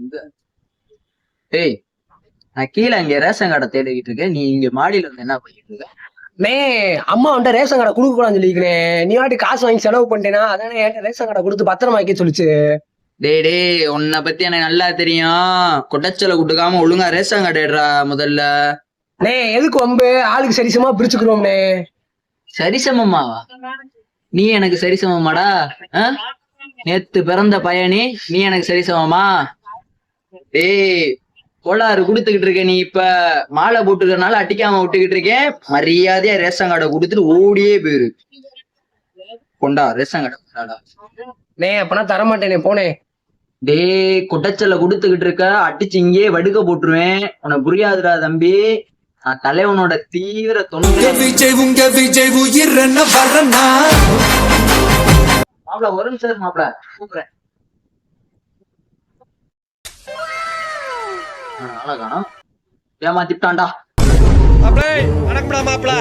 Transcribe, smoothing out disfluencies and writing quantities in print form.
இந்த ஏய், நான் கீழே இங்க ரேஷன் கார்டை தேடிக்கிட்டு இருக்கேன். நீ இங்க மாடியில வந்து என்ன பண்ணிட்டு இருக்க? நே, அம்மா வந்துட்டு ரேஷன் கடை கொடுக்க கூடாதுன்னு சொல்லிக்கிறேன். நீ வாட்டி காசு வாங்கி செலவு பண்ணிட்டேனா, அதானே என்கிட்ட ரேஷன் கடை கொடுத்து பத்திரமா வைக்க சொல்லிச்சு. டேய், உன்னை பத்தி எனக்கு நல்லா தெரியும். கொட்டச்சலை கொடுக்காம ஒழுங்கா ரேஷன் கார்டு எடுறா முதல்ல. நே, எதுக்கு வம்பு? ஆளுக்கு சரிசமா பிரிச்சுக்கிறோம்னே. சரிசமமாவா? நீ எனக்கு சரிசமமாடா? நேத்து பிறந்த பையனி நீ எனக்கு சரிசமமா? டேய், கோளாறு குடுத்துக்கிட்டு இருக்க. நீ இப்ப மாலை போட்டுக்கிறனால அட்டிக்காம விட்டுக்கிட்டு இருக்கேன். மரியாதையா ரேஷன் கார்டை கொடுத்துட்டு ஓடியே போயிரு. கொண்டா ரேஷன் கார்டை. நே, அப்பனா தரமாட்டேனே, போனே. டேய், குட்டச்சல குடுத்துக்கிட்டு இருக்க, அடிச்சு இங்கே வடுக்க போட்டுருவேன். உனக்கு புரியாதுடா தம்பி. நான் தலைவனோட தீவிர தொண்டு. மாப்பிள ஒரு நிமிஷம் மாப்பிள கூப்பிடுறேன். அழகானா ஏமாத்திட்டான்டா. வணக்கம்டா மாப்பிள.